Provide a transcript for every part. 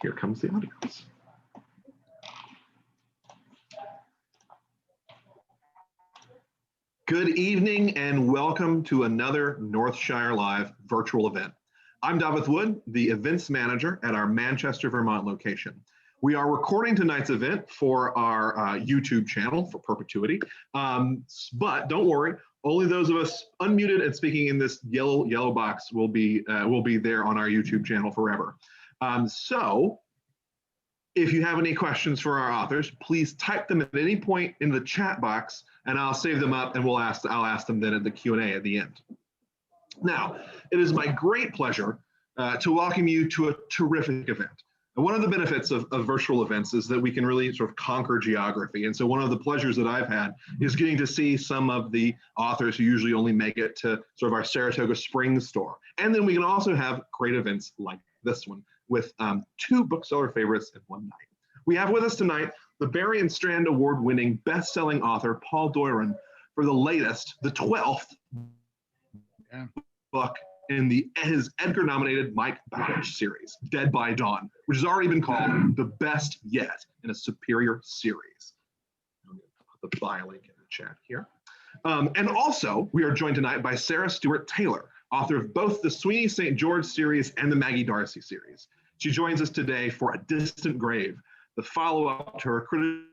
Here comes the audience. Good evening and welcome to another Northshire Live virtual event. I'm David Wood, the events manager at our Manchester, Vermont location. We are recording tonight's event for our YouTube channel for perpetuity, but don't worry, only those of us unmuted and speaking in this yellow box will be there on our YouTube channel forever. So if you have any questions for our authors, please type them at any point in the chat box and I'll save them up and I'll ask them then at the Q&A at the end. Now, it is my great pleasure to welcome you to a terrific event. And one of the benefits of virtual events is that we can really sort of conquer geography. And so one of the pleasures that I've had is getting to see some of the authors who usually only make it to sort of our Saratoga Springs store. And then we can also have great events like this one with two bookseller favorites in one night. We have with us tonight the Berry and Strand Award-winning best-selling author Paul Doiron for the latest, the 12th book in his Edgar-nominated Mike Bowditch series, Dead by Dawn, which has already been called the best yet in a superior series. I'm going to put the bio link in the chat here. And also, we are joined tonight by Sarah Stewart Taylor, author of both the Sweeney St. George series and the Maggie Darcy series. She joins us today for A Distant Grave, the follow-up to her critically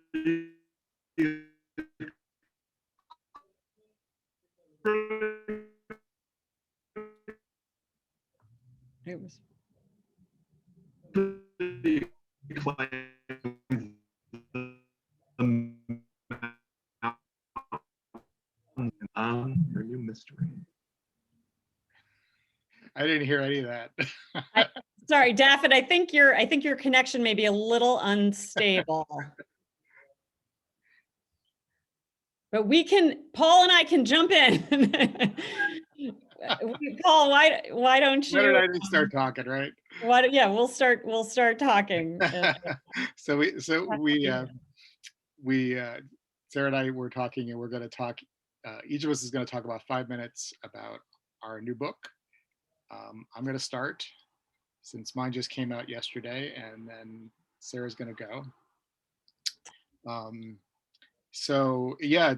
her new mystery. I didn't hear any of that. Sorry, Daffin, I think your connection may be a little unstable. But Paul and I can jump in. Paul, why don't you? Why don't I just start talking, right? Yeah, we'll start talking. So Sarah and I were talking, and we're going to talk. Each of us is going to talk about 5 minutes about our new book. I'm going to start since mine just came out yesterday, and then Sarah's going to go. So yeah,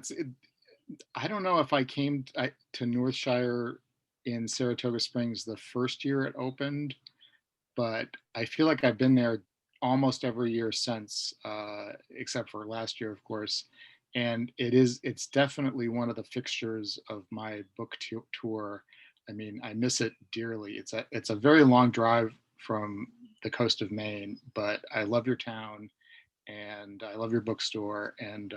I don't know if I came to Northshire in Saratoga Springs the first year it opened, but I feel like I've been there almost every year since, except for last year, of course. And it's definitely one of the fixtures of my book tour. I mean, I miss it dearly. It's a very long drive from the coast of Maine, but I love your town and I love your bookstore, and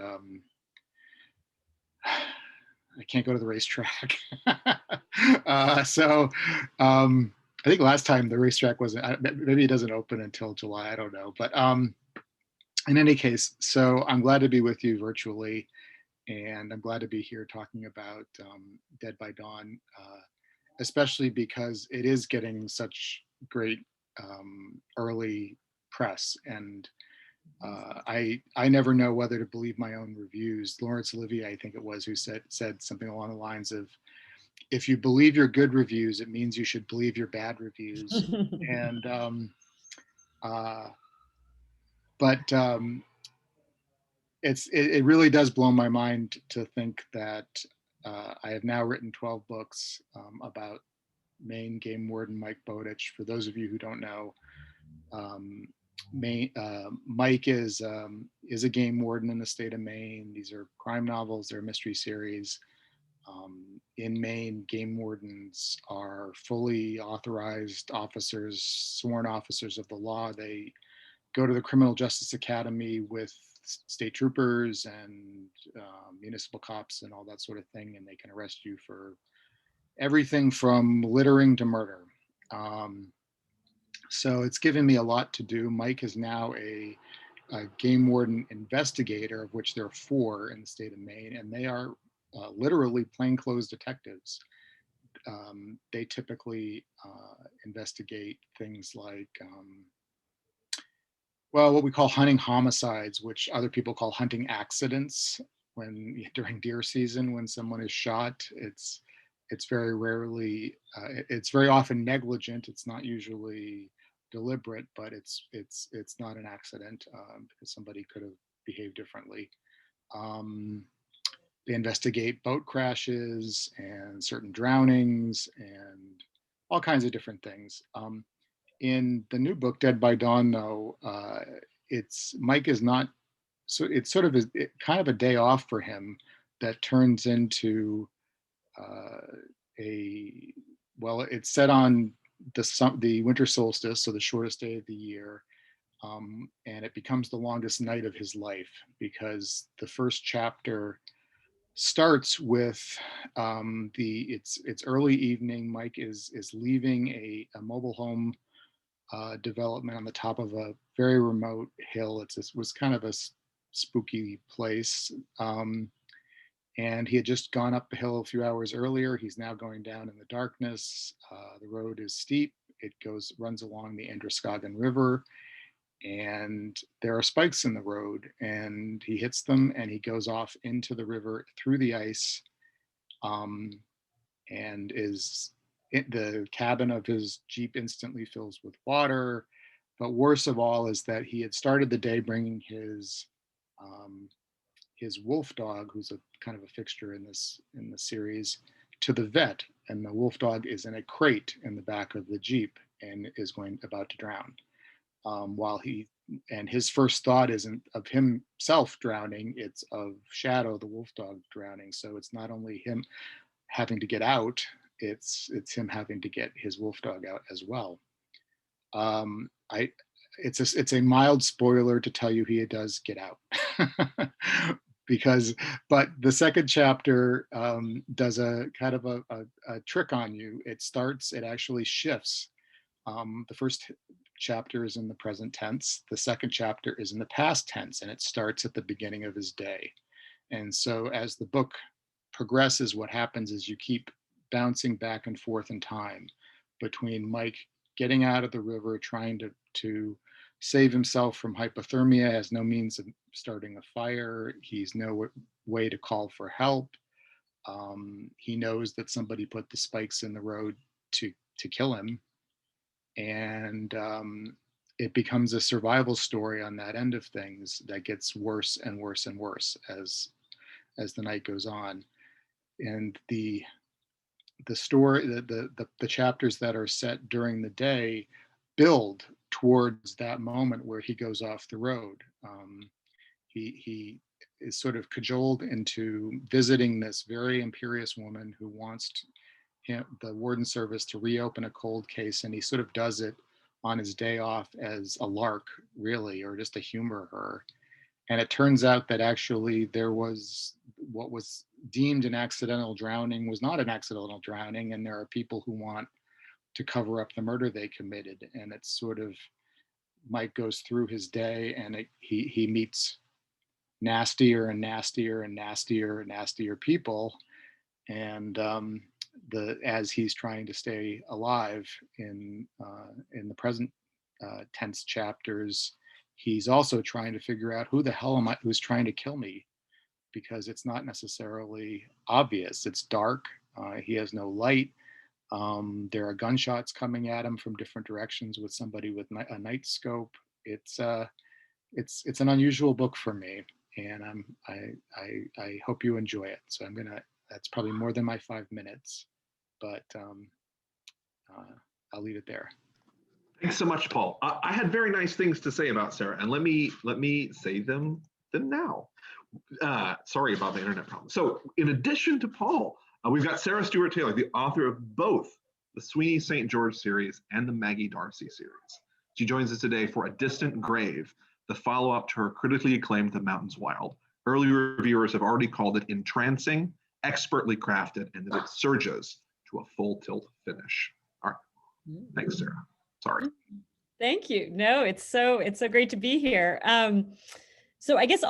I can't go to the racetrack. So I think last time the racetrack wasn't, maybe it doesn't open until July, I don't know. But in any case, so I'm glad to be with you virtually, and I'm glad to be here talking about Dead by Dawn, especially because it is getting such great early press. And I never know whether to believe my own reviews. Laurence Olivier, I think it was, who said something along the lines of, if you believe your good reviews, it means you should believe your bad reviews. And it really does blow my mind to think that I have now written 12 books about Maine game warden Mike Bowditch. For those of you who don't know, Mike is a game warden in the state of Maine. These are crime novels, they're a mystery series. In Maine, game wardens are fully authorized officers, sworn officers of the law. They go to the Criminal Justice Academy with state troopers and municipal cops and all that sort of thing, and they can arrest you for everything from littering to murder. So it's given me a lot to do. Mike is now a game warden investigator, of which there are 4 in the state of Maine, and they are literally plainclothes detectives. They typically investigate things like, well, what we call hunting homicides, which other people call hunting accidents. During deer season, when someone is shot, it's it's very rarely, it's very often negligent. It's not usually deliberate, but it's not an accident, because somebody could have behaved differently. Um, they investigate boat crashes and certain drownings and all kinds of different things. In the new book, Dead by Dawn, though, it's Mike is not, so it's sort of kind of a day off for him that turns into a, well, it's set on the winter solstice, so the shortest day of the year, and it becomes the longest night of his life, because the first chapter starts with it's early evening. Mike is leaving a mobile home development on the top of a very remote hill. It was kind of a spooky place. And he had just gone up the hill a few hours earlier. He's now going down in the darkness. The road is steep. It runs along the Androscoggin River, and there are spikes in the road, and he hits them, and he goes off into the river through the ice, and the cabin of his Jeep instantly fills with water. But worse of all is that he had started the day bringing his wolf dog, who's a kind of a fixture in the series, to the vet, and the wolf dog is in a crate in the back of the Jeep and is about to drown. And his first thought isn't of himself drowning, it's of Shadow, the wolf dog, drowning. So it's not only him having to get out, it's him having to get his wolf dog out as well. It's a mild spoiler to tell you he does get out. But the second chapter does a kind of a trick on you. It actually shifts. The first chapter is in the present tense. The second chapter is in the past tense, and it starts at the beginning of his day. And so as the book progresses, what happens is you keep bouncing back and forth in time between Mike getting out of the river, trying to save himself from hypothermia, has no means of starting a fire. He's no way to call for help. He knows that somebody put the spikes in the road to kill him. And it becomes a survival story on that end of things that gets worse and worse and worse as the night goes on. And the story, the chapters that are set during the day build towards that moment where he goes off the road. He is sort of cajoled into visiting this very imperious woman who wants the warden service to reopen a cold case, and he sort of does it on his day off as a lark, really, or just to humor her. And it turns out that actually there was what was deemed an accidental drowning was not an accidental drowning, and there are people who want to cover up the murder they committed. And it's sort of, Mike goes through his day, and he meets nastier and nastier and nastier and nastier people, and as he's trying to stay alive in the present tense chapters, he's also trying to figure out who the hell am I who's trying to kill me, because it's not necessarily obvious. It's dark. He has no light. There are gunshots coming at him from different directions with somebody with a night scope. It's an unusual book for me, and I hope you enjoy it. So that's probably more than my 5 minutes, but I'll leave it there. Thanks so much, Paul. I had very nice things to say about Sarah, and let me say them now. Sorry about the internet problem. So in addition to Paul, we've got Sarah Stewart Taylor, the author of both the Sweeney St. George series and the Maggie Darcy series. She joins us today for A Distant Grave, the follow-up to her critically acclaimed The Mountains Wild. Early reviewers have already called it entrancing, expertly crafted, and that it surges to a full tilt finish. All right. Thanks, Sarah. Sorry. Thank you. No, it's so great to be here. So I guess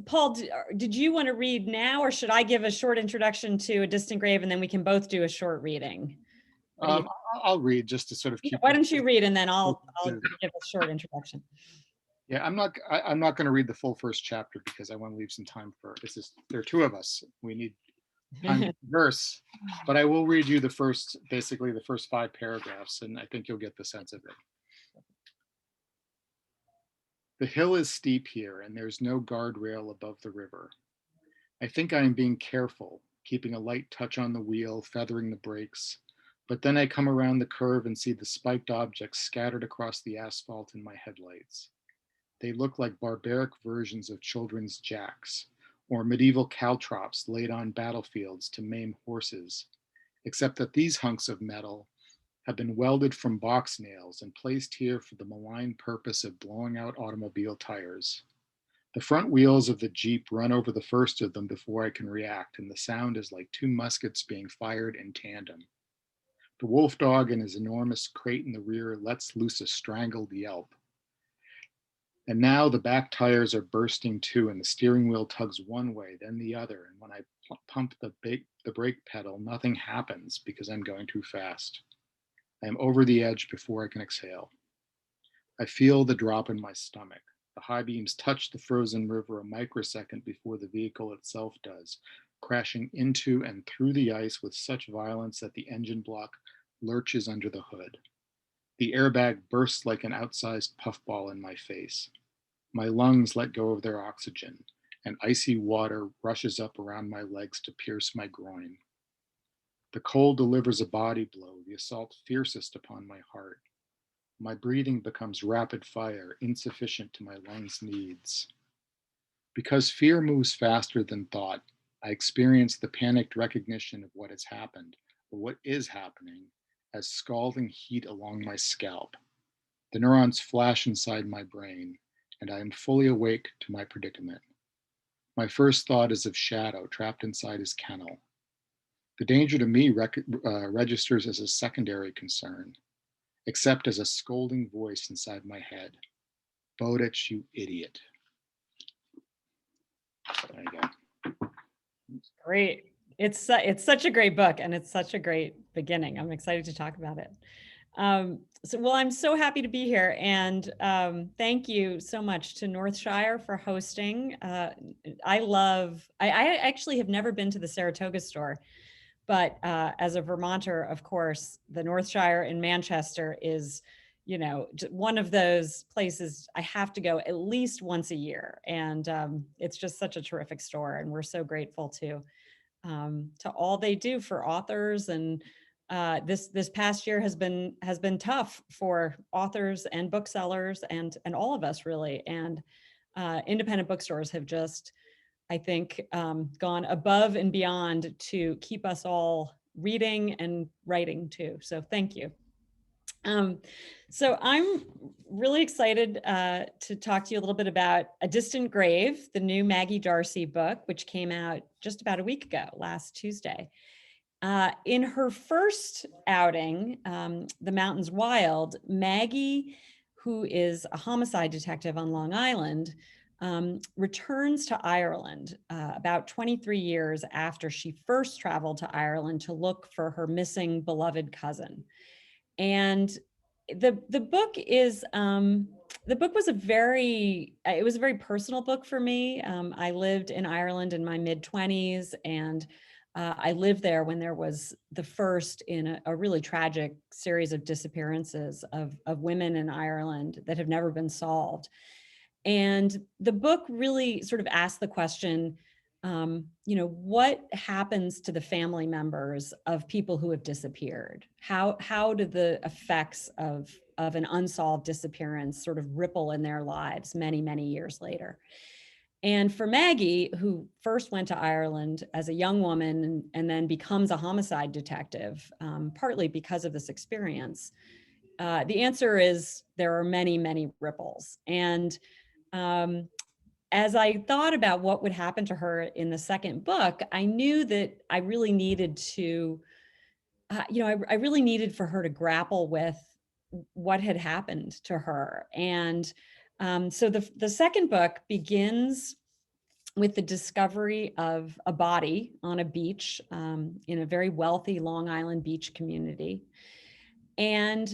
Paul, did you want to read now, or should I give a short introduction to A Distant Grave, and then we can both do a short reading? I'll read just to sort of keep. Why don't you read, and then I'll give a short introduction. Yeah, I'm not going to read the full first chapter because I want to leave some time for there are two of us. We need time to converse, but I will read you basically the first 5 paragraphs, and I think you'll get the sense of it. The hill is steep here, and there's no guardrail above the river. I think I am being careful, keeping a light touch on the wheel, feathering the brakes, but then I come around the curve and see the spiked objects scattered across the asphalt in my headlights. They look like barbaric versions of children's jacks, or medieval caltrops laid on battlefields to maim horses, except that these hunks of metal have been welded from box nails and placed here for the malign purpose of blowing out automobile tires. The front wheels of the Jeep run over the first of them before I can react, and the sound is like 2 muskets being fired in tandem. The wolf dog in his enormous crate in the rear lets loose a strangled yelp. And now the back tires are bursting too, and the steering wheel tugs one way, then the other. And when I pump the brake pedal, nothing happens because I'm going too fast. I am over the edge before I can exhale. I feel the drop in my stomach. The high beams touch the frozen river a microsecond before the vehicle itself does, crashing into and through the ice with such violence that the engine block lurches under the hood. The airbag bursts like an outsized puffball in my face. My lungs let go of their oxygen, and icy water rushes up around my legs to pierce my groin. The cold delivers a body blow, the assault fiercest upon my heart. My breathing becomes rapid fire, insufficient to my lungs' needs. Because fear moves faster than thought, I experience the panicked recognition of what has happened, or what is happening, as scalding heat along my scalp. The neurons flash inside my brain, and I am fully awake to my predicament. My first thought is of Shadow trapped inside his kennel. The danger to me registers as a secondary concern, except as a scolding voice inside my head. Bowditch, you idiot. There you go. Great. It's such a great book, and it's such a great beginning. I'm excited to talk about it. Well, I'm so happy to be here, and thank you so much to Northshire for hosting. I actually have never been to the Saratoga store, but as a Vermonter, of course, the Northshire in Manchester is, one of those places I have to go at least once a year, and it's just such a terrific store, and we're so grateful to all they do for authors. And this past year has been tough for authors and booksellers and all of us, really. And independent bookstores have just, I think, gone above and beyond to keep us all reading and writing too. So thank you. So I'm really excited to talk to you a little bit about A Distant Grave, the new Maggie D'Arcy book, which came out just about a week ago, last Tuesday. In her first outing, The Mountains Wild, Maggie, who is a homicide detective on Long Island, returns to Ireland about 23 years after she first traveled to Ireland to look for her missing beloved cousin. And the book was a very personal book for me. I lived in Ireland in my mid-20s, and I lived there when there was the first in a really tragic series of disappearances of women in Ireland that have never been solved. And the book really sort of asked the question, what happens to the family members of people who have disappeared? How do the effects of an unsolved disappearance sort of ripple in their lives many, many years later? And for Maggie, who first went to Ireland as a young woman and then becomes a homicide detective, partly because of this experience, the answer is there are many, many ripples. And as I thought about what would happen to her in the second book, I knew that I really needed to, I really needed for her to grapple with what had happened to her. And so the second book begins with the discovery of a body on a beach in a very wealthy Long Island beach community. And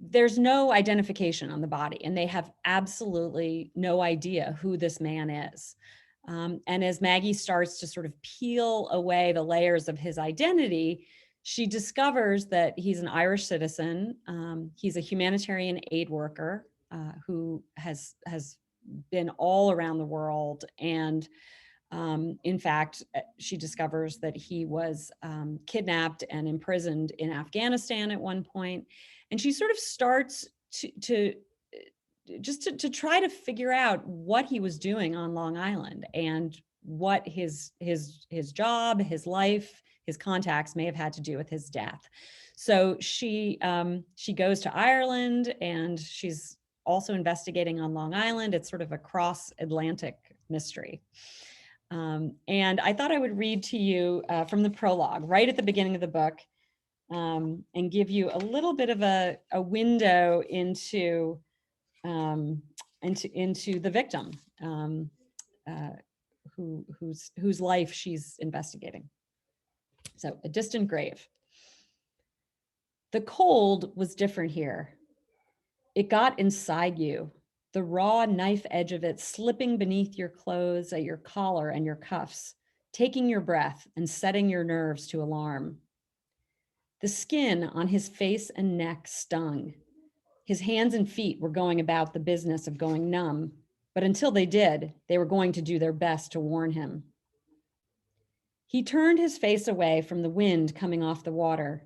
there's no identification on the body, and they have absolutely no idea who this man is. And as Maggie starts to sort of peel away the layers of his identity, she discovers that he's an Irish citizen. He's a humanitarian aid worker who has been all around the world. And in fact, she discovers that he was kidnapped and imprisoned in Afghanistan at one point. And she sort of starts to try to figure out what he was doing on Long Island and what his job, his life, his contacts may have had to do with his death. So she goes to Ireland, and she's also investigating on Long Island. It's sort of a cross-Atlantic mystery. And I thought I would read to you from the prologue right at the beginning of the book, and give you a little bit of a window into the victim, whose life she's investigating. So, A Distant Grave. The cold was different here. It got inside you, the raw knife edge of it slipping beneath your clothes, at your collar and your cuffs, taking your breath and setting your nerves to alarm. The skin on his face and neck stung. His hands and feet were going about the business of going numb, but until they did, they were going to do their best to warn him. He turned his face away from the wind coming off the water,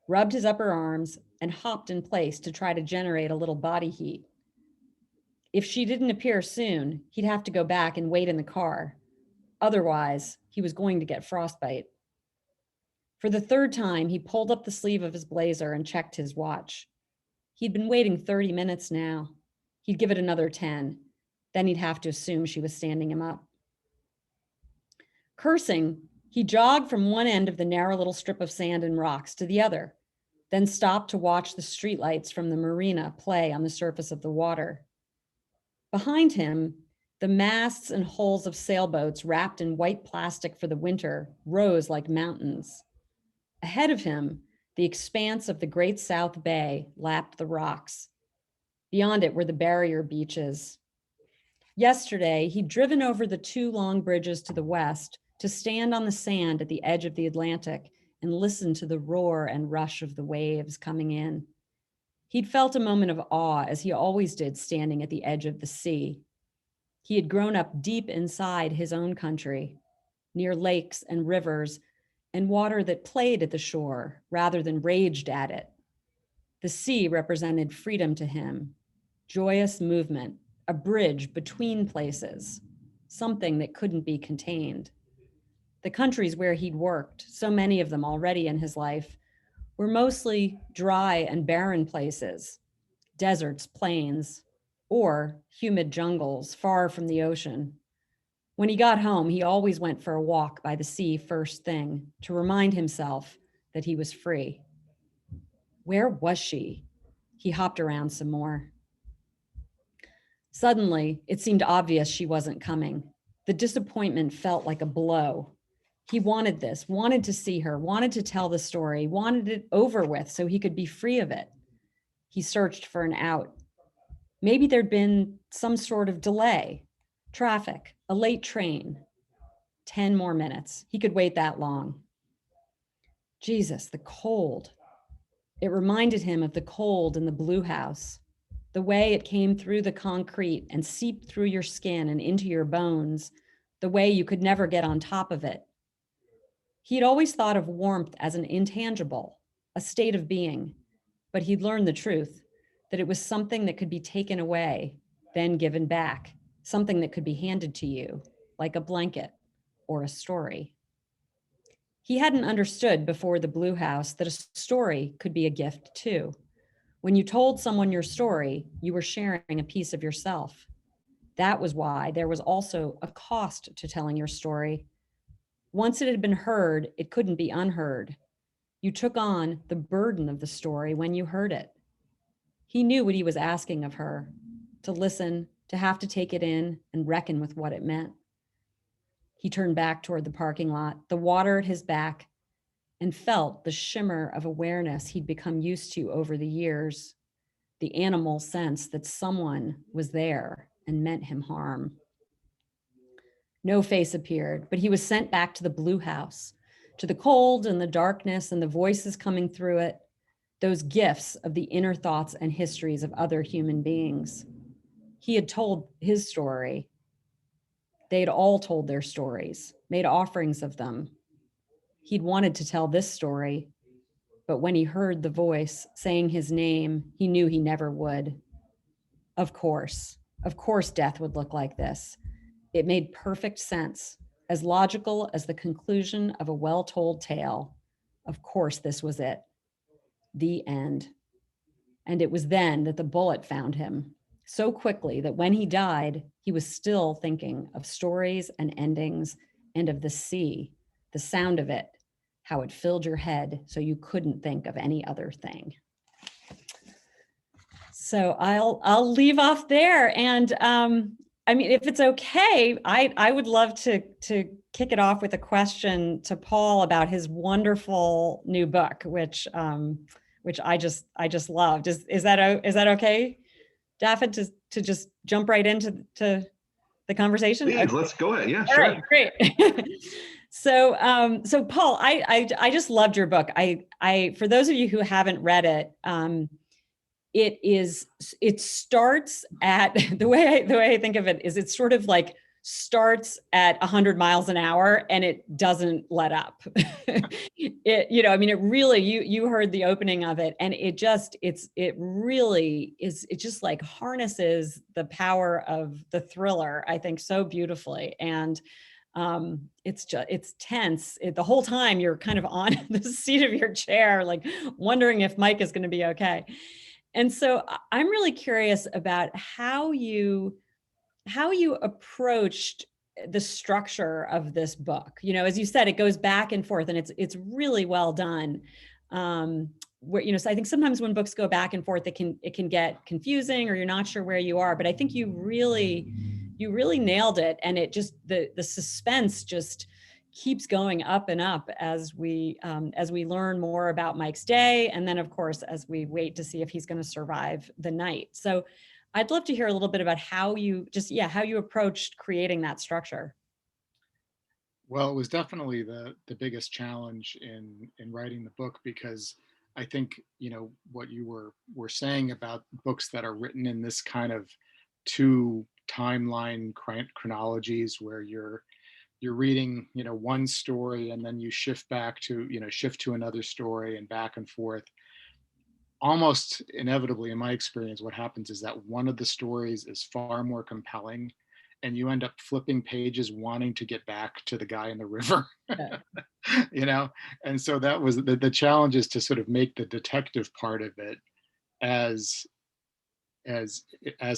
rubbed his upper arms, and hopped in place to try to generate a little body heat. If she didn't appear soon, he'd have to go back and wait in the car. Otherwise, he was going to get frostbite. For the third time, he pulled up the sleeve of his blazer and checked his watch. He'd been waiting 30 minutes now. He'd give it another 10. Then he'd have to assume she was standing him up. Cursing, he jogged from one end of the narrow little strip of sand and rocks to the other, then stopped to watch the streetlights from the marina play on the surface of the water. Behind him, the masts and hulls of sailboats wrapped in white plastic for the winter rose like mountains. Ahead of him, the expanse of the Great South Bay lapped the rocks. Beyond it were the barrier beaches. Yesterday, he'd driven over the 2 long bridges to the west to stand on the sand at the edge of the Atlantic and listen to the roar and rush of the waves coming in. He'd felt a moment of awe, as he always did standing at the edge of the sea. He had grown up deep inside his own country, near lakes and rivers and water that played at the shore rather than raged at it. The sea represented freedom to him, joyous movement, a bridge between places, something that couldn't be contained. The countries where he'd worked, so many of them already in his life, were mostly dry and barren places, deserts, plains, or humid jungles far from the ocean. When he got home, he always went for a walk by the sea first thing to remind himself that he was free. Where was she? He hopped around some more. Suddenly, it seemed obvious she wasn't coming. The disappointment felt like a blow. He wanted this, wanted to see her, wanted to tell the story, wanted it over with so he could be free of it. He searched for an out. Maybe there'd been some sort of delay, traffic, a late train. 10 more minutes. He could wait that long. Jesus, the cold. It reminded him of the cold in the Blue House, the way it came through the concrete and seeped through your skin and into your bones, the way you could never get on top of it. He'd always thought of warmth as an intangible, a state of being, but he'd learned the truth, that it was something that could be taken away, then given back, something that could be handed to you, like a blanket or a story. He hadn't understood before the Blue House that a story could be a gift too. When you told someone your story, you were sharing a piece of yourself. That was why there was also a cost to telling your story. Once it had been heard, it couldn't be unheard. You took on the burden of the story when you heard it. He knew what he was asking of her, to listen, to have to take it in and reckon with what it meant. He turned back toward the parking lot, the water at his back, and felt the shimmer of awareness he'd become used to over the years, the animal sense that someone was there and meant him harm. No face appeared, but he was sent back to the blue house, to the cold and the darkness and the voices coming through it, those gifts of the inner thoughts and histories of other human beings. He had told his story. They'd all told their stories, made offerings of them. He'd wanted to tell this story, but when he heard the voice saying his name, he knew he never would. Of course, death would look like this. It made perfect sense, as logical as the conclusion of a well-told tale. Of course, this was it. The end. And it was then that the bullet found him, so quickly that when he died, he was still thinking of stories and endings and of the sea, the sound of it, how it filled your head so you couldn't think of any other thing. So I'll leave off there. And I mean, if it's okay, I would love to kick it off with a question to Paul about his wonderful new book, which I just loved. Is that okay, Daffod, to just jump right into the conversation? Please, Okay. let's go ahead. Yeah, All sure. right, great. So Paul, I just loved your book. I for those of you who haven't read it, it starts at the way I think of it is it sort of like starts at 100 miles an hour and it doesn't let up. I mean, it really, you heard the opening of it, and it really is, it just like harnesses the power of the thriller, I think, so beautifully. And it's tense. The whole time you're kind of on the seat of your chair, like wondering if Mike is going to be okay. And so I'm really curious about how you approached the structure of this book. As you said, it goes back and forth, and it's really well done. So I think sometimes when books go back and forth, it can get confusing, or you're not sure where you are. But I think you really nailed it, and it just the suspense just keeps going up and up as we learn more about Mike's day, and then of course as we wait to see if he's going to survive the night. So I'd love to hear a little bit about how you approached creating that structure. Well, it was definitely the biggest challenge in writing the book, because I think, what you were saying about books that are written in this kind of two timeline chronologies, where you're reading, one story, and then you shift back to, shift to another story, and back and forth. Almost inevitably, in my experience, what happens is that one of the stories is far more compelling, and you end up flipping pages wanting to get back to the guy in the river. Yeah. And so that was the challenge, is to sort of make the detective part of it as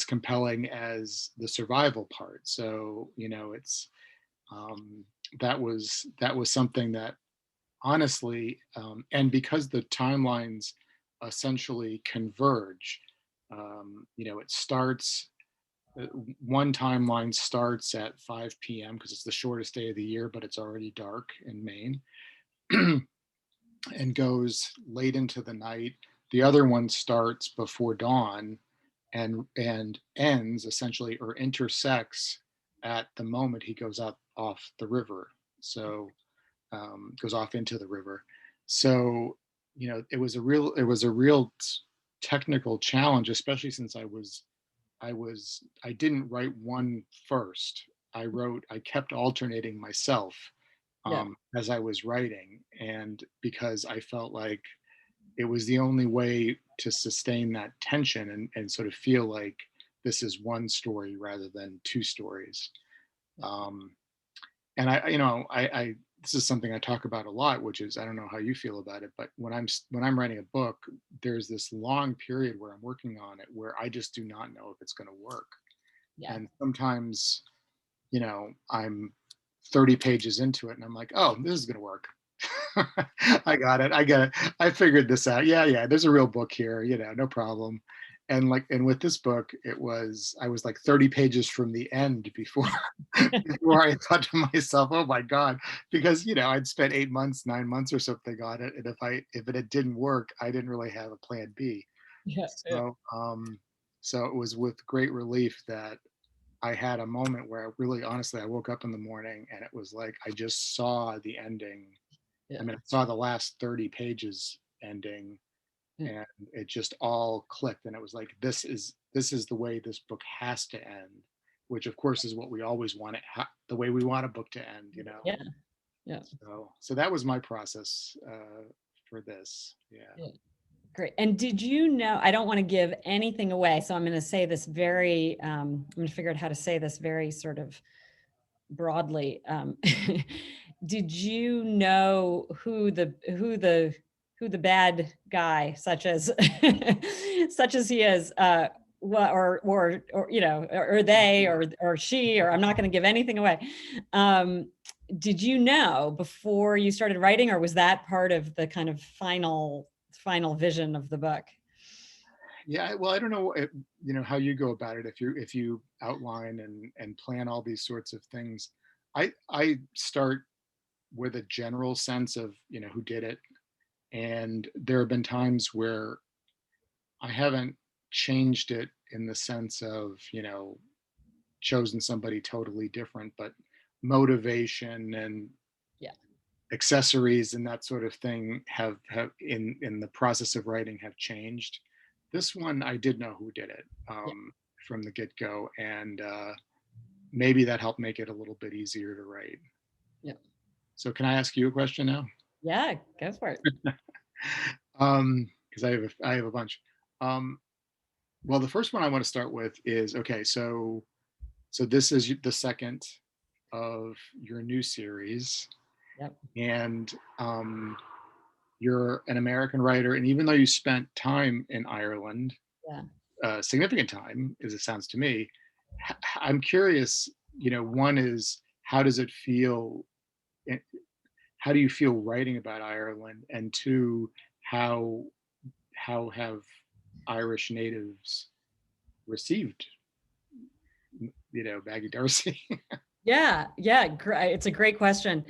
compelling as the survival part. So it's that was something that, honestly, and because the timelines essentially converge, it starts, one timeline starts at 5 p.m. because it's the shortest day of the year, but it's already dark in Maine, and goes late into the night. The other one starts before dawn and ends essentially, or intersects, at the moment he goes up off the river. So goes off into the river. So it was a real technical challenge, especially since I didn't write one first. I kept alternating myself Yeah. as I was writing, and because I felt like it was the only way to sustain that tension and sort of feel like this is one story rather than two stories. And I this is something I talk about a lot, which is, I don't know how you feel about it, but when I'm writing a book, there's this long period where I'm working on it where I just do not know if it's going to work. Yeah. And sometimes, I'm 30 pages into it and I'm like, oh, this is going to work. I got it. I get it. I figured this out. Yeah. There's a real book here, no problem. And with this book, I was like 30 pages from the end before I thought to myself, oh my God, because, I'd spent 8 months, 9 months or something on it. And if it didn't work, I didn't really have a plan B. Yeah. So it was with great relief that I had a moment where I really, honestly, I woke up in the morning and it was like I just saw the ending. Yeah. I mean, I saw the last 30 pages ending, Yeah. and it just all clicked. And it was like, this is the way this book has to end, which of course is what we always want it, the way we want a book to end, you know. Yeah. Yeah. So that was my process for this. Yeah. Yeah. Great. And did you know, I don't want to give anything away, so I'm going to say this very, I'm going to figure out how to say this very sort of broadly. Did you know who the bad guy, such as such as he is, or you know, or they, or she, or I'm not going to give anything away. Did you know before you started writing, or was that part of the kind of final vision of the book? Yeah, well, I don't know, how you go about it. If you outline and plan all these sorts of things, I start with a general sense of who did it, and there have been times where I haven't changed it in the sense of chosen somebody totally different, but motivation and Yeah. accessories and that sort of thing have in the process of writing have changed. This one I did know who did it Yeah. from the get-go, and maybe that helped make it a little bit easier to write. Yeah. So can I ask you a question now? Yeah, go for it. Because I have a bunch. Well, the first one I want to start with is, okay, so this is the second of your new series, Yep. and you're an American writer, and even though you spent time in Ireland, Yeah. significant time, as it sounds to me, I'm curious. One is, how does it feel? How do you feel writing about Ireland? And two, how have Irish natives received, Maggie Darcy? Yeah, yeah, it's a great question.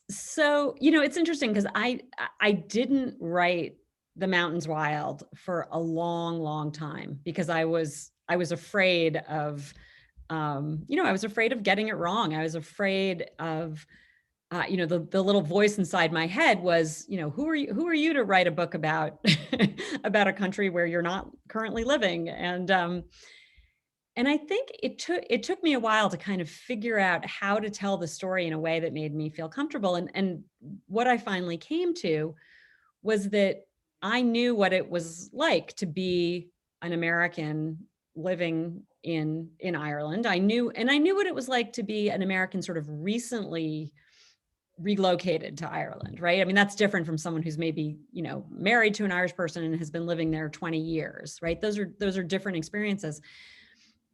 So, it's interesting because I didn't write The Mountains Wild for a long, long time because I was afraid of, I was afraid of getting it wrong. I was afraid of, the little voice inside my head was, who are you to write a book about about a country where you're not currently living? And I think it took me a while to kind of figure out how to tell the story in a way that made me feel comfortable. And what I finally came to was that I knew what it was like to be an American living in Ireland. I knew what it was like to be an American sort of recently relocated to Ireland, right? I mean, that's different from someone who's maybe, married to an Irish person and has been living there 20 years, right? Those are different experiences.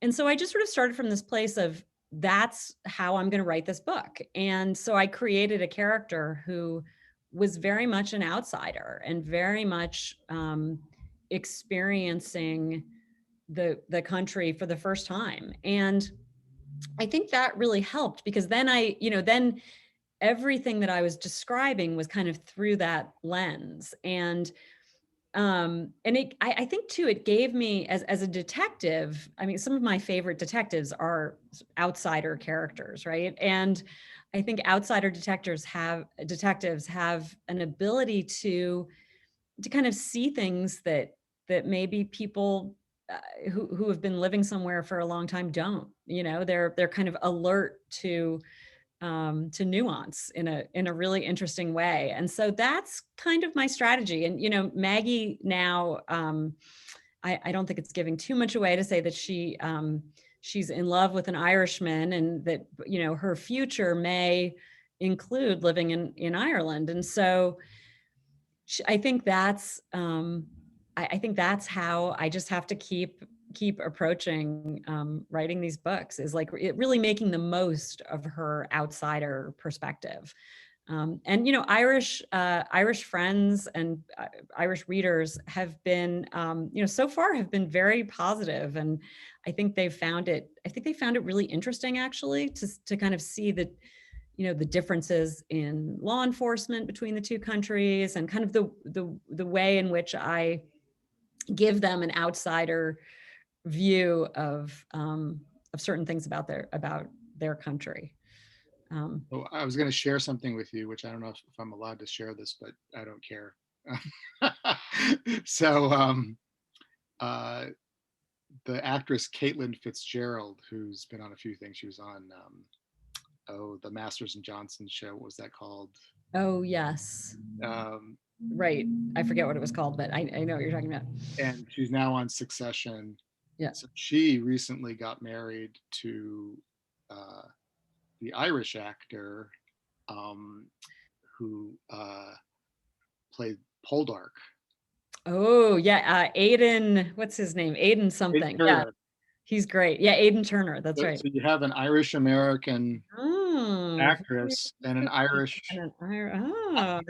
And so I just sort of started from this place of, that's how I'm going to write this book. And so I created a character who was very much an outsider and very much experiencing the country for the first time. And I think that really helped because then then everything that I was describing was kind of through that lens. And I think too, it gave me as a detective, I mean, some of my favorite detectives are outsider characters, right? And I think outsider detectives have an ability to kind of see things that maybe people who have been living somewhere for a long time don't. They're kind of alert to nuance in a really interesting way. And so that's kind of my strategy. And, Maggie now, I don't think it's giving too much away to say that she's in love with an Irishman and that, her future may include living in Ireland. And so I think that's, I think that's how I just have to keep approaching writing these books, is like it really making the most of her outsider perspective. And Irish friends and Irish readers have been so far have been very positive, and I think they found it really interesting, actually, to kind of see that the differences in law enforcement between the two countries, and kind of the way in which I give them an outsider view of certain things about their country. Oh, I was going to share something with you, which I don't know if I'm allowed to share this, but I don't care. So the actress Caitlin Fitzgerald, who's been on a few things, she was on the Masters and Johnson show. What was that called? Oh yes, right. I forget what it was called, but I know what you're talking about. And she's now on Succession. Yeah. So she recently got married to the Irish actor who played Poldark. Oh yeah, Aidan. What's his name? Aidan something. Yeah, he's great. Yeah, Aidan Turner. That's right. So you have an Irish American actress and an Irish. I'm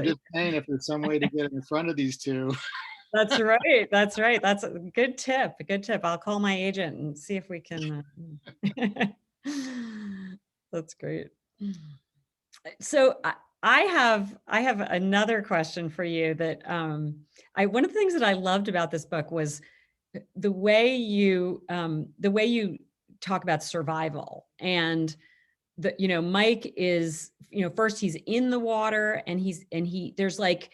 just saying, if there's some way to get in front of these two. That's right. That's right. That's a good tip. A good tip. I'll call my agent and see if we can. That's great. So I have another question for you that one of the things that I loved about this book was the way you talk about survival. And Mike is, first he's in the water and there's like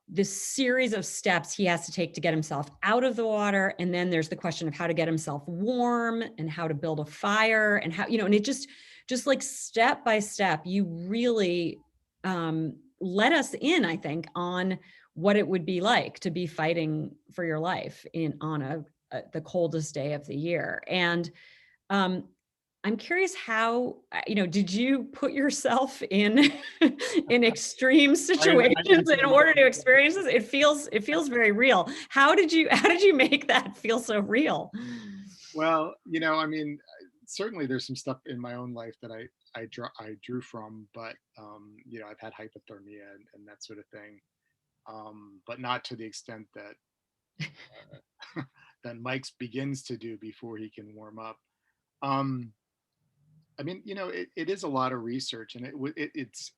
this series of steps he has to take to get himself out of the water. And then there's the question of how to get himself warm and how to build a fire and how, and it just like step by step, you really let us in, I think, on what it would be like to be fighting for your life on the coldest day of the year. And I'm curious how, did you put yourself in extreme situations in order to experience this? It feels very real. How did you make that feel so real? Well, I mean, certainly there's some stuff in my own life that I drew from, but I've had hypothermia and that sort of thing, but not to the extent that that Mike's begins to do before he can warm up. I mean, it is a lot of research, and it's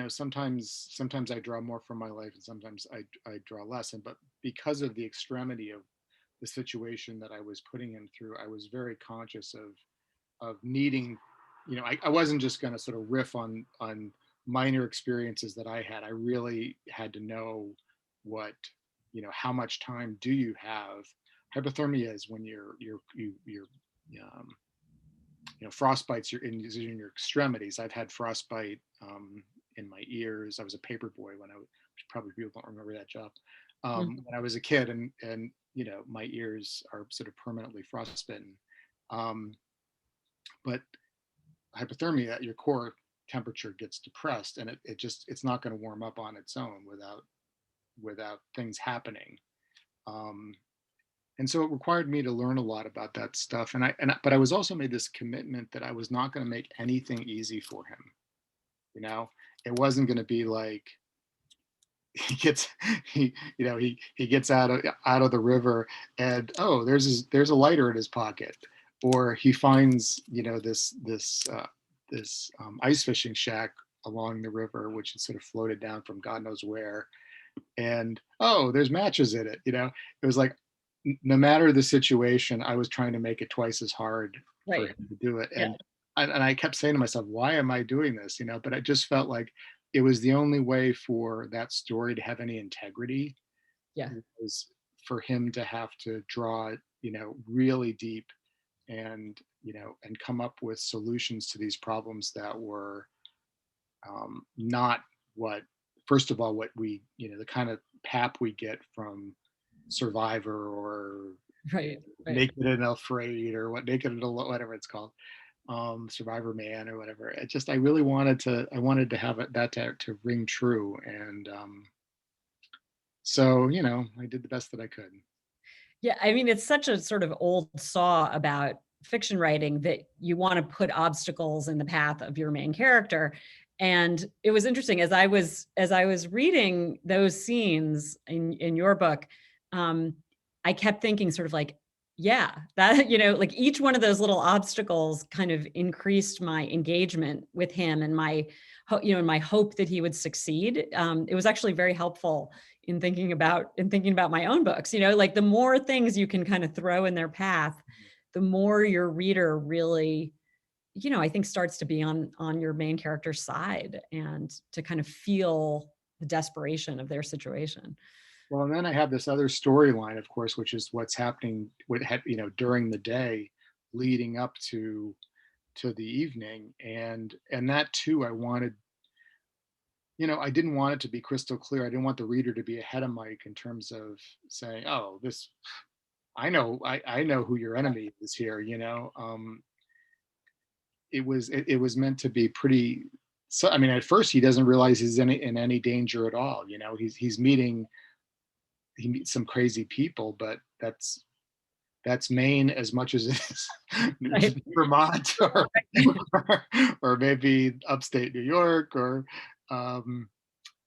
sometimes I draw more from my life, and sometimes I draw less. But because of the extremity of the situation that I was putting him through, I was very conscious of needing, I wasn't just going to sort of riff on minor experiences that I had. I really had to know what, how much time do you have? Hypothermia is when you're frostbites in your extremities. I've had frostbite in my ears. I was a paper boy probably people don't remember that job. When I was a kid, and my ears are sort of permanently frostbitten. But hypothermia, your core temperature gets depressed, and it's not going to warm up on its own without things happening. And so it required me to learn a lot about that stuff. But I was also made this commitment that I was not going to make anything easy for him. It wasn't going to be like he gets out of the river and there's a lighter in his pocket, or he finds this ice fishing shack along the river, which is sort of floated down from God knows where, and there's matches in it. It was like, no matter the situation, I was trying to make it twice as hard for him to do it. And I kept saying to myself, why am I doing this? But I just felt like it was the only way for that story to have any integrity. It was for him to have to draw, really deep and come up with solutions to these problems that were not first of all, what we, the kind of pap we get from Survivor or Naked and Afraid or Naked and whatever it's called, Survivor Man or whatever. I really wanted to have that to ring true, and so I did the best that I could. Yeah, I mean, it's such a sort of old saw about fiction writing that you want to put obstacles in the path of your main character. And it was interesting as I was reading those scenes in your book. I kept thinking sort of like, yeah, that, like each one of those little obstacles kind of increased my engagement with him and my in my hope that he would succeed. It was actually very helpful in thinking about my own books. Like the more things you can kind of throw in their path, the more your reader really, I think starts to be on your main character's side and to kind of feel the desperation of their situation. Well, and then I have this other storyline, of course, which is what's happening during the day leading up to the evening. And that too, I wanted, I didn't want it to be crystal clear. I didn't want the reader to be ahead of Mike in terms of saying, oh, I know who your enemy is here, it was meant to be pretty, so, I mean, at first he doesn't realize he's in any danger at all. He meets some crazy people, but that's Maine as much as it is Right. Vermont or maybe upstate New York so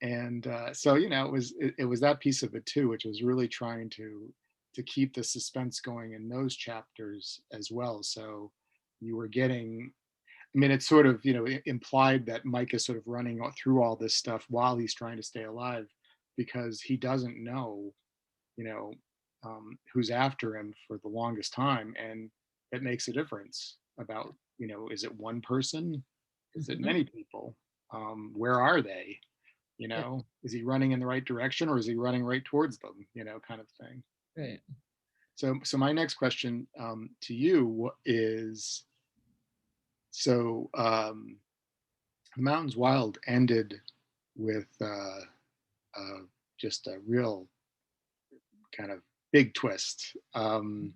it was that piece of it too, which was really trying to keep the suspense going in those chapters as well. So you were getting, I mean, it's sort of, implied that Mike is sort of running through all this stuff while he's trying to stay alive because he doesn't know, who's after him for the longest time. And it makes a difference about, is it one person? Is it many people? Where are they? Is he running in the right direction or is he running right towards them? Kind of thing. Right. So my next question to you is, so The Mountains Wild ended with just a real kind of big twist. And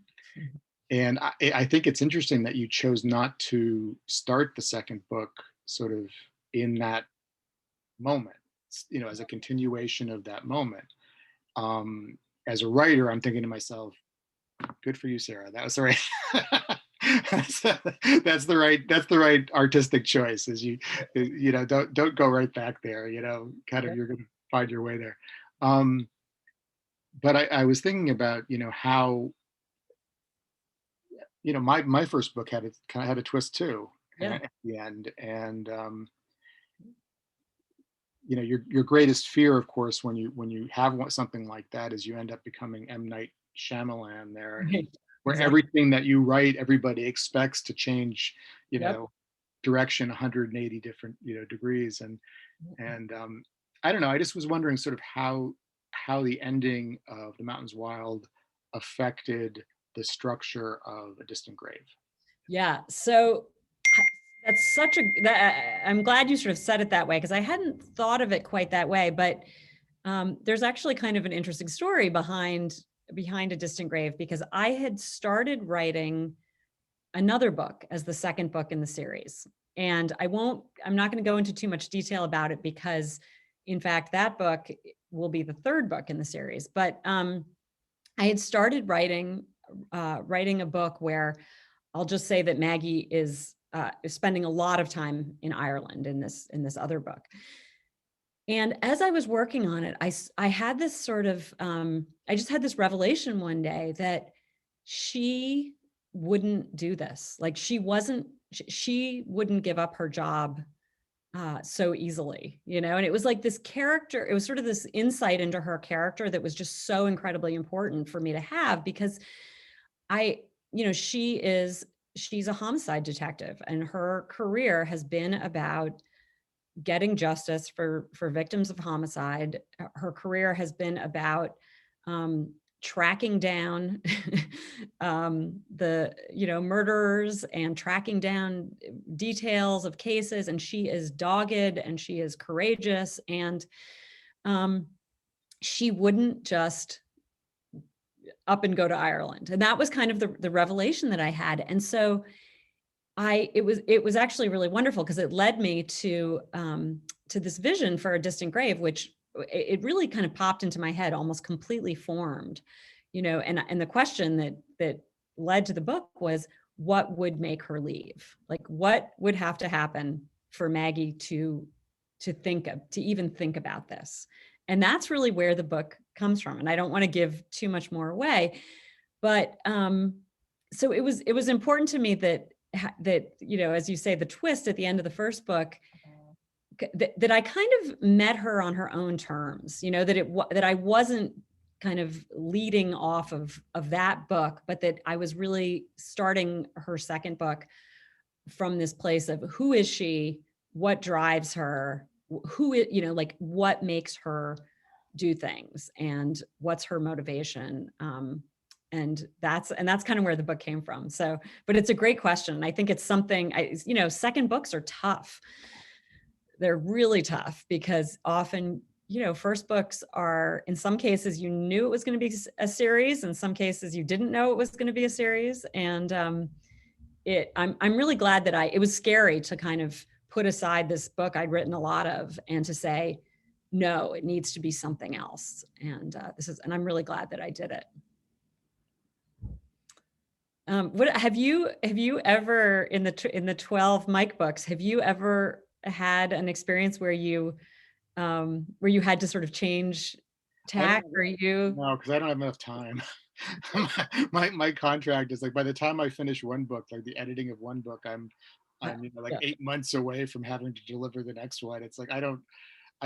I think it's interesting that you chose not to start the second book sort of in that moment, as a continuation of that moment. As a writer, I'm thinking to myself, good for you, Sarah. That was the right. that's the right artistic choice. Is don't go right back there. Kind of, you're going to find your way there. But I was thinking about how my first book kind of had a twist too at the end, and your greatest fear, of course, when you have something like that, is you end up becoming M. Night Shyamalan there, Right. where Exactly. everything that you write, everybody expects to change, Yep. direction 180 different degrees, and I don't know. I just was wondering sort of how the ending of The Mountains Wild affected the structure of A Distant Grave. Yeah. So that's I'm glad you sort of said it that way because I hadn't thought of it quite that way, but there's actually kind of an interesting story behind A Distant Grave, because I had started writing another book as the second book in the series. And I'm not going to go into too much detail about it because in fact, that book will be the third book in the series. But I had started writing a book where I'll just say that Maggie is spending a lot of time in Ireland in this other book. And as I was working on it, I had this sort of, I just had this revelation one day that she wouldn't do this. Like she wouldn't give up her job so easily, and it was like this character, it was sort of this insight into her character that was just so incredibly important for me to have, because she's a homicide detective and her career has been about getting justice for victims of homicide. Her career has been about tracking down the murderers and tracking down details of cases, and she is dogged and she is courageous, and she wouldn't just up and go to Ireland. And that was kind of the revelation that I had. And so it was actually really wonderful because it led me to this vision for A Distant Grave, which it really kind of popped into my head, almost completely formed, and the question that led to the book was, what would make her leave? Like, what would have to happen for Maggie to even think about this? And that's really where the book comes from. And I don't want to give too much more away, but so it was important to me that as you say, the twist at the end of the first book that I kind of met her on her own terms, that I wasn't kind of leading off of that book, but that I was really starting her second book from this place of who is she, what drives her, like what makes her do things, and what's her motivation. And that's kind of where the book came from. So, but it's a great question. I think it's something, second books are tough. They're really tough because often, first books are, in some cases, you knew it was going to be a series. In some cases, you didn't know it was going to be a series. And I'm really glad that it was scary to kind of put aside this book I'd written a lot of and to say, no, it needs to be something else. And I'm really glad that I did it. What have you ever in the 12 Mike books, have you ever had an experience where you had to sort of change tack, or you? No, because I don't have enough time. my contract is like, by the time I finish one book, like the editing of one book, I'm 8 months away from having to deliver the next one. It's like I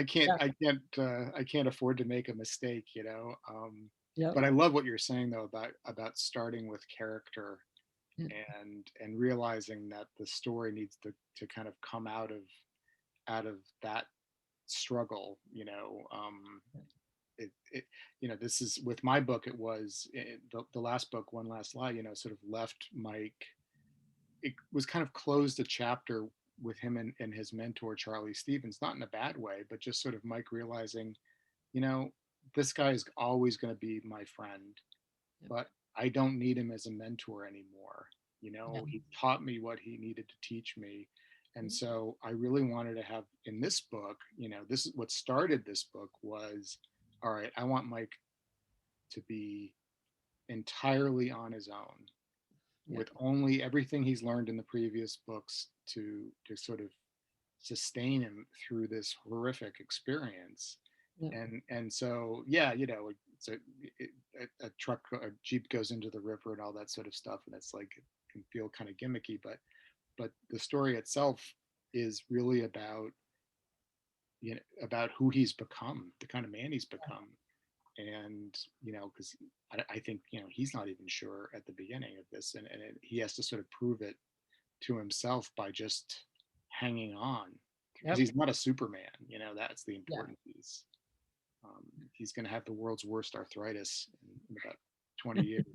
can't afford to make a mistake, But I love what you're saying though about starting with character and realizing that the story needs to kind of come out of that struggle, this is with my book. It was the last book, One Last Lie, sort of left Mike. It was kind of closed a chapter with him and his mentor, Charlie Stevens, not in a bad way, but just sort of Mike realizing, this guy is always going to be my friend, but I don't need him as a mentor anymore. He taught me what he needed to teach me. And so I really wanted to have in this book, this is what started this book was, all right, I want Mike to be entirely on his own with only everything he's learned in the previous books to sort of sustain him through this horrific experience. And so, it's a truck, a Jeep goes into the river and all that sort of stuff. And it's like, it can feel kind of gimmicky, but the story itself is really about who he's become, the kind of man he's become. And, because I think, he's not even sure at the beginning of this, and he has to sort of prove it to himself by just hanging on, because he's not a Superman, that's the important piece. He's going to have the world's worst arthritis in about 20 years.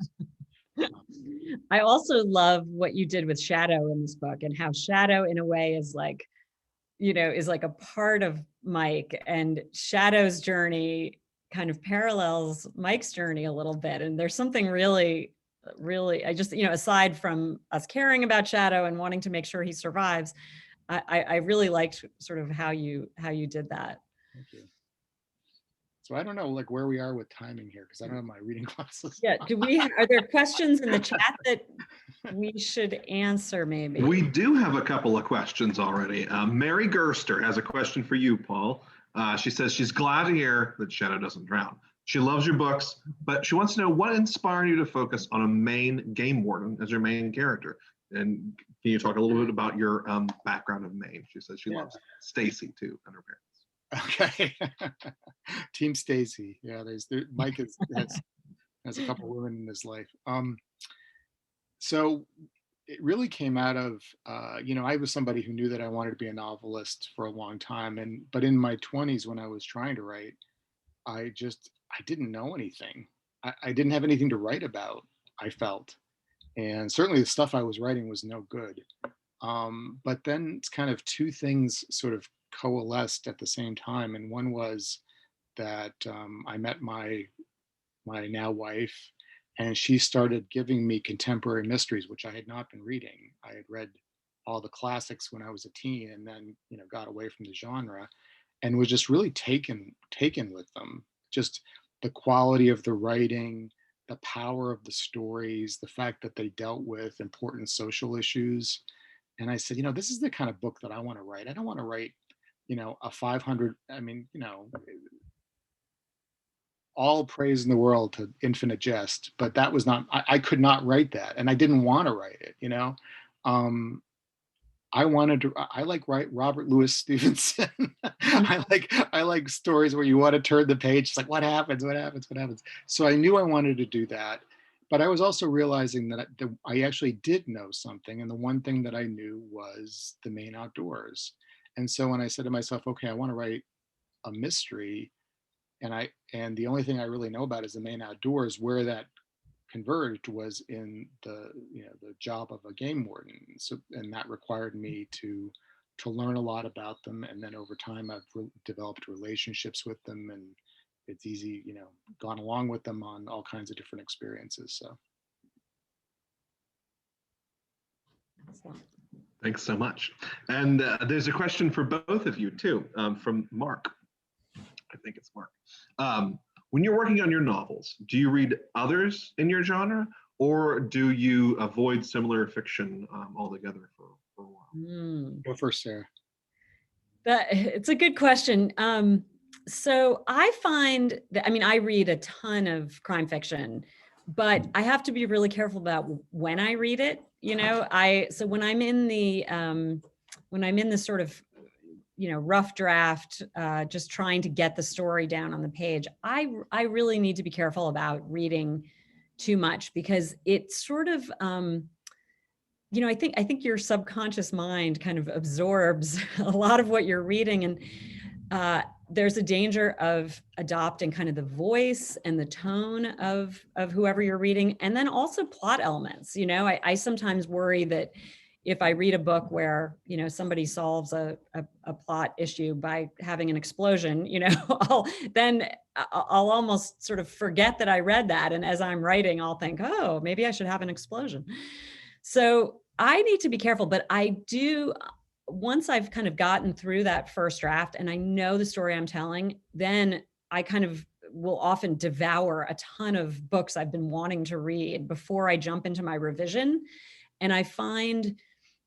I also love what you did with Shadow in this book, and how Shadow in a way is like, is like a part of Mike, and Shadow's journey kind of parallels Mike's journey a little bit. And there's something really, really, I just, aside from us caring about Shadow and wanting to make sure he survives, I really liked sort of how you did that. Thank you. So I don't know like where we are with timing here, because I don't have my reading glasses. Yeah, are there questions in the chat that we should answer maybe? We do have a couple of questions already. Mary Gerster has a question for you, Paul. She says she's glad to hear that Shadow doesn't drown. She loves your books, but she wants to know what inspired you to focus on a Maine game warden as your main character. And can you talk a little bit about your background of Maine? She says she loves Stacy too, and her parents. Okay. Team Stacy. Yeah, Mike has a couple women in his life. So it really came out of, I was somebody who knew that I wanted to be a novelist for a long time. But in my 20s, when I was trying to write, I didn't know anything. I didn't have anything to write about, I felt. And certainly the stuff I was writing was no good. But then it's kind of two things sort of coalesced at the same time. And one was that I met my now wife, and she started giving me contemporary mysteries, which I had not been reading. I had read all the classics when I was a teen, and then got away from the genre, and was just really taken with them. Just the quality of the writing, the power of the stories, the fact that they dealt with important social issues. And I said, this is the kind of book that I want to write. I don't want to write, a 500, all praise in the world to Infinite Jest, but that was not, I could not write that, and I didn't want to write it, I like write Robert Louis Stevenson. I like stories where you want to turn the page. It's like, what happens? What happens? What happens? So I knew I wanted to do that. But I was also realizing that I actually did know something. And the one thing that I knew was the Maine outdoors. And so when I said to myself, okay, I want to write a mystery, and the only thing I really know about is the Maine outdoors, where that converged was in the job of a game warden. So, and that required me to learn a lot about them. And then over time, I've developed relationships with them, and it's easy, gone along with them on all kinds of different experiences. So. Thanks so much. And there's a question for both of you too, from Mark. I think it's Mark. When you're working on your novels, do you read others in your genre, or do you avoid similar fiction altogether for a while? Go first, Sarah. It's a good question. So I find that, I read a ton of crime fiction, but I have to be really careful about when I read it. So when I'm in the sort of, rough draft, just trying to get the story down on the page, I really need to be careful about reading too much, because it sort of, I think your subconscious mind kind of absorbs a lot of what you're reading, and there's a danger of adopting kind of the voice and the tone of whoever you're reading, and then also plot elements. I sometimes worry that if I read a book where somebody solves a plot issue by having an explosion, I'll almost sort of forget that I read that, and as I'm writing, I'll think, oh, maybe I should have an explosion. So I need to be careful, but I do. Once I've kind of gotten through that first draft and I know the story I'm telling, then I kind of will often devour a ton of books I've been wanting to read before I jump into my revision. And I find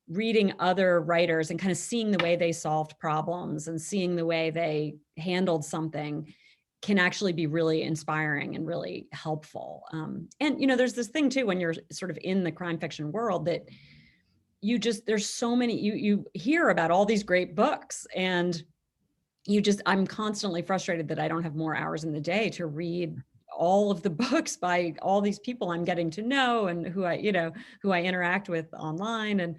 reading other writers and kind of seeing the way they solved problems and seeing the way they handled something can actually be really inspiring and really helpful. And there's this thing too, when you're sort of in the crime fiction world, that there's so many, you hear about all these great books, and I'm constantly frustrated that I don't have more hours in the day to read all of the books by all these people I'm getting to know and who I interact with online. And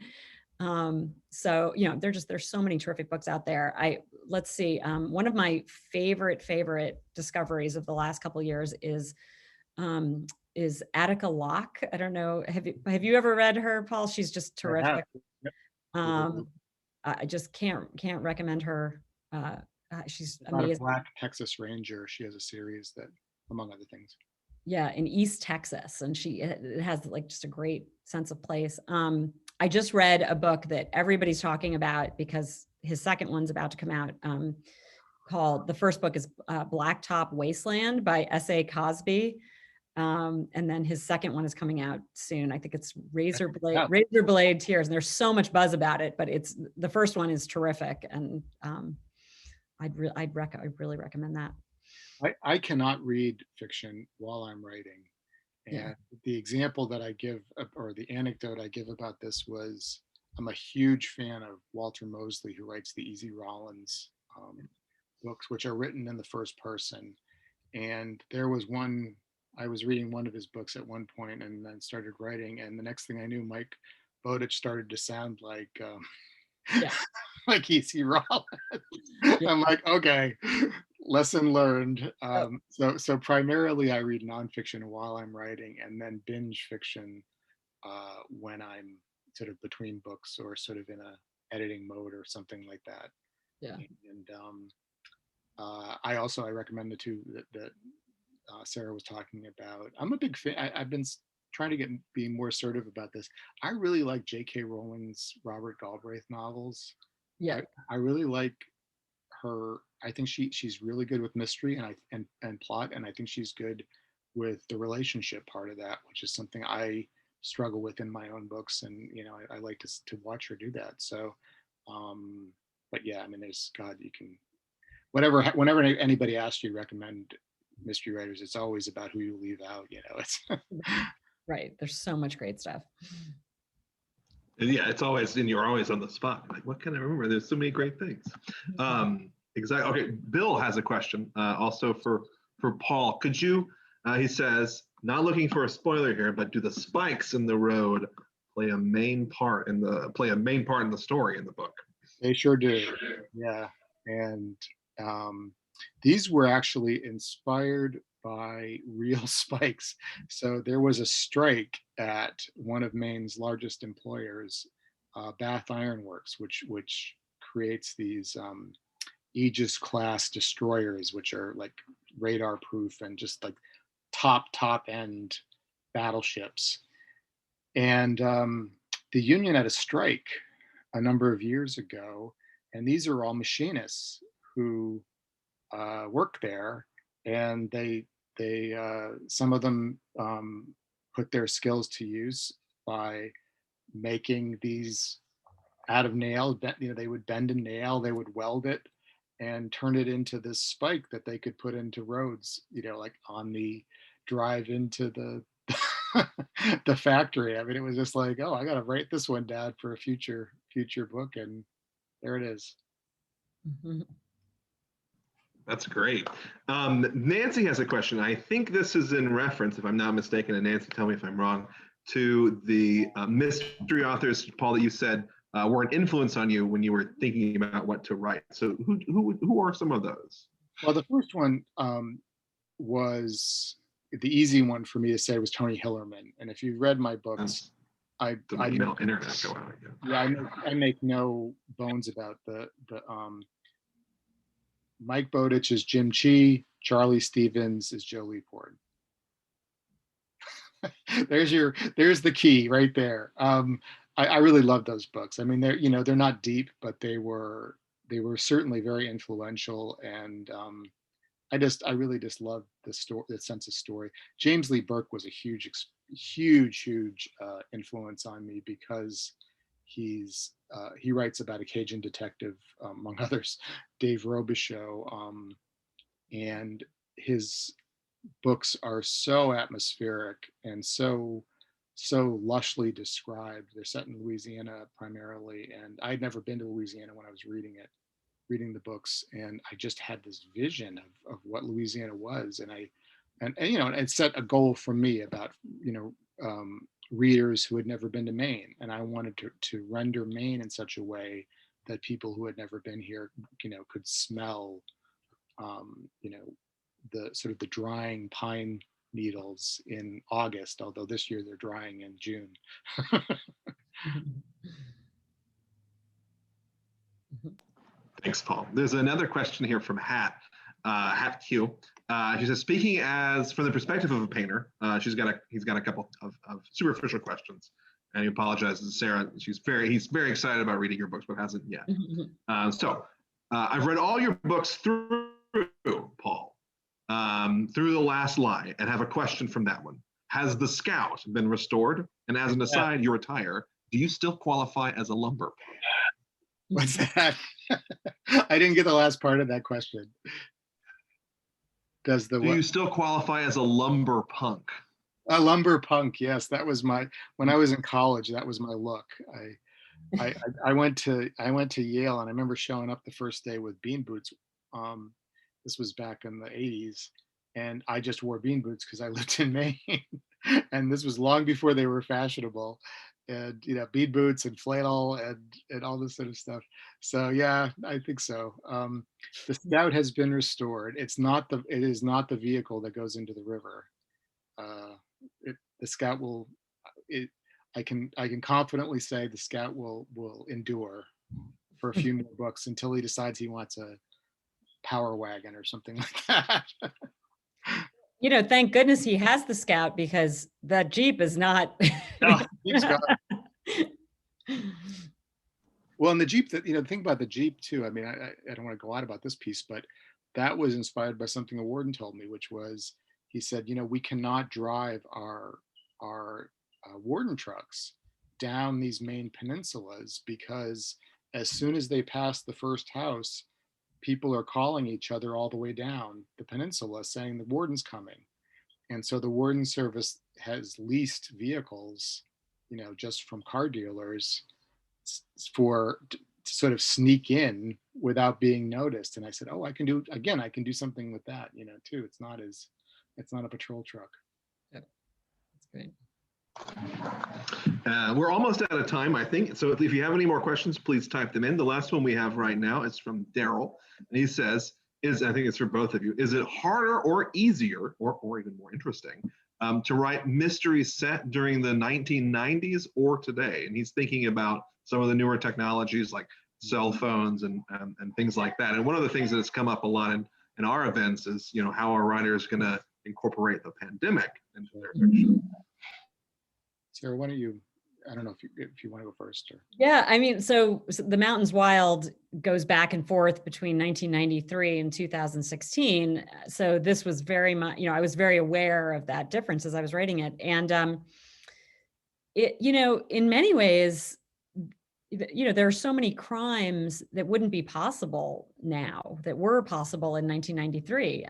so, there's so many terrific books out there. Let's see. One of my favorite discoveries of the last couple of years is Attica Locke. I don't know. Have you ever read her, Paul? She's just terrific. I just can't recommend her. She's amazing. Black Texas Ranger. She has a series that, among other things. Yeah, in East Texas, and it has like just a great sense of place. I just read a book that everybody's talking about because his second one's about to come out. The first book is Blacktop Wasteland by S.A. Cosby. And then his second one is coming out soon. I think it's Razor Blade Tears. And there's so much buzz about it, but the first one is terrific. And I'd really recommend that. I cannot read fiction while I'm writing. And the example that I give, or the anecdote I give about this was, I'm a huge fan of Walter Mosley, who writes the Easy Rollins books, which are written in the first person. And there was I was reading one of his books at one point and then started writing. And the next thing I knew, Mike Bowditch started to sound like, like Easy Rollins. I'm like, okay, lesson learned. So primarily I read nonfiction while I'm writing, and then binge fiction when I'm sort of between books or sort of in a editing mode or something like that. Yeah. And I recommend the two that Sarah was talking about. I'm a big fan. I've been trying to be more assertive about this. I really like J.K. Rowling's Robert Galbraith novels. Yeah, I really like her. I think she's really good with mystery and plot, and I think she's good with the relationship part of that, which is something I struggle with in my own books, and I like to watch her do that. So, but yeah, there's you can whenever anybody asks you to recommend mystery writers, it's always about who you leave out. It's right. There's so much great stuff. And yeah, it's always, and you're always on the spot. Like, what can I remember? There's so many great things. Exactly. Okay, Bill has a question also for Paul. Could you? He says, not looking for a spoiler here, but do the spikes in the road play a main part in the story in the book? They sure do. Yeah. And these were actually inspired by real spikes. So there was a strike at one of Maine's largest employers, Bath Iron Works, which creates these Aegis class destroyers, which are like radar proof and just like top end battleships. And the union had a strike a number of years ago, and these are all machinists who work there, and they some of them put their skills to use by making these out of nail. You know, they would bend a nail, they would weld it, and turn it into this spike that they could put into roads. You know, like on the drive into the the factory. I mean, it was just like, oh, I got to write this one down for a future book, and there it is. Mhm. That's great. Nancy has a question. I think this is in reference, if I'm not mistaken, and Nancy, tell me if I'm wrong, to the mystery authors, Paul, that you said were an influence on you when you were thinking about what to write. So who are some of those? Well, the first one was the easy one for me to say was Tony Hillerman. And if you've read my books, I internet go out. Yeah, I make no bones about the Mike Bowditch is Jim Chi, Charlie Stevens is Joe Leapord. there's the key right there. I really love those books. I mean, they're not deep, but they were certainly very influential, and I really just love the story, the sense of story. James Lee Burke was a huge influence on me because he writes about a Cajun detective, among others, Dave Robichaux, and his books are so atmospheric and so lushly described. They're set in Louisiana primarily, and I'd never been to Louisiana when I was reading the books, and I just had this vision of what Louisiana was, and you know, it set a goal for me about, you know, readers who had never been to Maine, and I wanted to render Maine in such a way that people who had never been here, you know, could smell, you know, the sort of the drying pine needles in August, although this year they're drying in June. Thanks, Paul. There's another question here from Hat Q. She says, speaking as from the perspective of a painter, he's got a couple of superficial questions, and he apologizes to Sarah. He's very excited about reading your books, but hasn't yet. So I've read all your books through, Paul, through The Last Lie, and have a question from that one. Has the Scout been restored? And as an aside, you retire. Do you still qualify as a lumber? What's that? I didn't get the last part of that question. Do you still qualify as a lumber punk? A lumber punk, yes. That was when I was in college, that was my look. I went to Yale, and I remember showing up the first day with bean boots. This was back in the 80s, and I just wore bean boots because I lived in Maine. And this was long before they were fashionable. And, you know, bead boots and flannel and all this sort of stuff. So yeah, I think so. The Scout has been restored. It is not the vehicle that goes into the river. The Scout will. I can confidently say the Scout will endure for a few more books until he decides he wants a power wagon or something like that. You know, thank goodness he has the Scout, because that Jeep is not. No, Jeep's gone. Well, and the Jeep, think about the Jeep too. I mean, I don't want to go on about this piece, but that was inspired by something a warden told me, which was, he said, you know, we cannot drive our warden trucks down these Maine peninsulas, because as soon as they pass the first house, people are calling each other all the way down the peninsula saying the warden's coming. And so the warden service has leased vehicles just from car dealers to sort of sneak in without being noticed. And I said, oh, I can do something with that, too. It's not a patrol truck. Yep. That's great. We're almost out of time, I think. So if you have any more questions, please type them in. The last one we have right now is from Daryl. And he says, I think it's for both of you, is it harder or easier, or even more interesting, to write mysteries set during the 1990s or today? And he's thinking about some of the newer technologies like cell phones and things like that. And one of the things that's come up a lot in our events is, how are writers going to incorporate the pandemic into their fiction? Sarah, why don't you, I don't know if you want to go first. Or... Yeah, I mean, so The Mountains Wild goes back and forth between 1993 and 2016. So this was very much, I was very aware of that difference as I was writing it. And in many ways, there are so many crimes that wouldn't be possible now that were possible in 1993.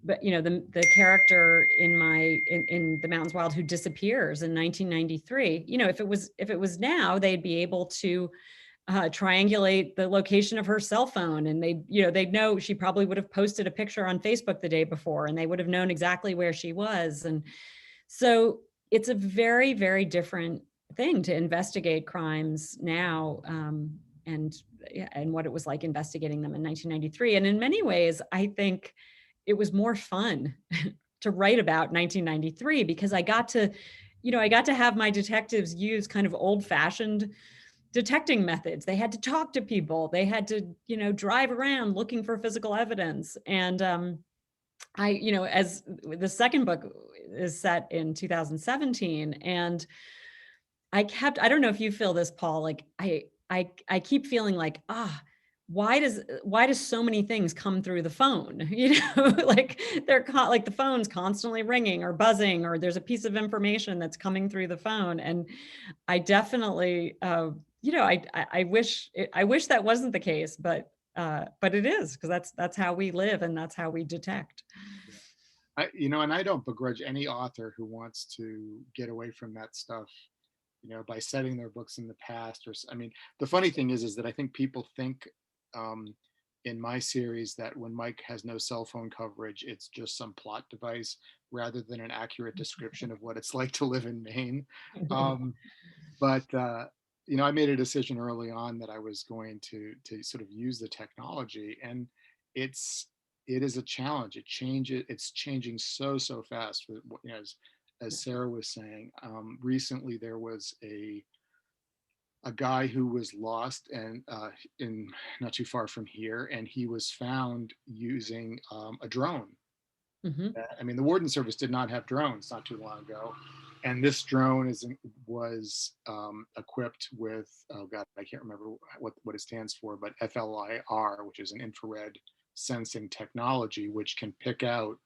But the character in The Mountains Wild who disappears in 1993, if it was now, they'd be able to triangulate the location of her cell phone, and they'd know she probably would have posted a picture on Facebook the day before, and they would have known exactly where she was. And so it's a very, very different thing to investigate crimes now, and what it was like investigating them in 1993. And in many ways, I think it was more fun to write about 1993 because I got to have my detectives use kind of old-fashioned detecting methods. They had to talk to people. They had to, drive around looking for physical evidence. And as the second book is set in 2017, and I don't know if you feel this, Paul, like I keep feeling like, why does so many things come through the phone? Like like the phone's constantly ringing or buzzing, or there's a piece of information that's coming through the phone. And I definitely, I wish that wasn't the case, but it is, because that's how we live and that's how we detect. And I don't begrudge any author who wants to get away from that stuff, by setting their books in the past. The funny thing is that I think people think, in my series, that when Mike has no cell phone coverage, it's just some plot device rather than an accurate description of what it's like to live in Maine. But I made a decision early on that I was going to sort of use the technology, and it is a challenge. It's changing so fast. As Sarah was saying, recently there was a guy who was lost and in not too far from here, and he was found using a drone. Mm-hmm. The Warden Service did not have drones not too long ago, and this drone was equipped with, oh God, I can't remember what it stands for, but FLIR, which is an infrared sensing technology, which can pick out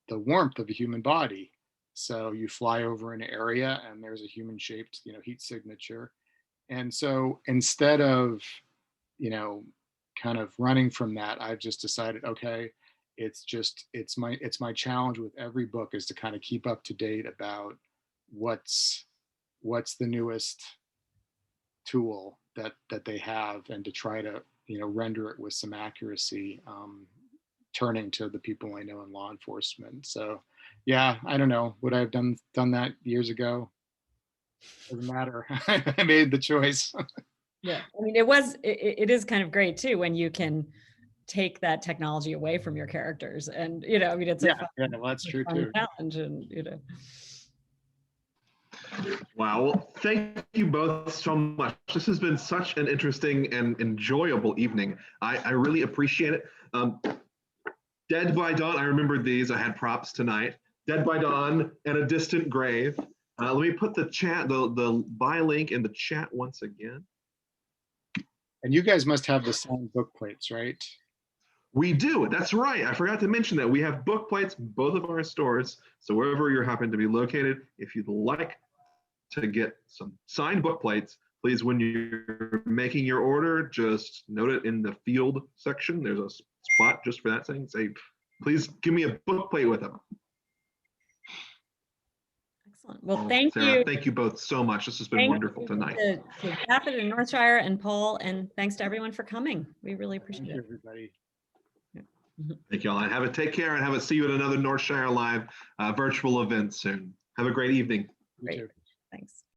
the warmth of a human body. So you fly over an area and there's a human-shaped, heat signature. And so instead of, kind of running from that, I've just decided, okay, it's my challenge with every book is to kind of keep up to date about what's the newest tool that they have, and to try to, render it with some accuracy, turning to the people I know in law enforcement. So yeah, I don't know, would I have done that years ago? Doesn't matter. I made the choice. Yeah, it is kind of great too when you can take that technology away from your characters, and it's a fun, well, that's true too. Challenge, and Wow, well, thank you both so much. This has been such an interesting and enjoyable evening. I really appreciate it. Dead by Dawn, I remembered these. I had props tonight. Dead by Dawn and A Distant Grave. Let me put the buy link in the chat once again. And you guys must have the signed book plates, right? We do. That's right. I forgot to mention that. We have book plates in both of our stores. So wherever you happen to be located, if you'd like to get some signed book plates, please, when you're making your order, just note it in the field section. There's a spot just for that thing. Say, please give me a book plate with them. Excellent. Well, Well, thank Sarah, you. thank you both so much. This has been Thank wonderful you tonight. to Japhet and Northshire and Paul, and thanks to everyone for coming. We really Thank appreciate you, it. everybody. Thank you all. And take care and see you at another Northshire Live virtual event soon. Have a great evening. You Great. too. Thanks.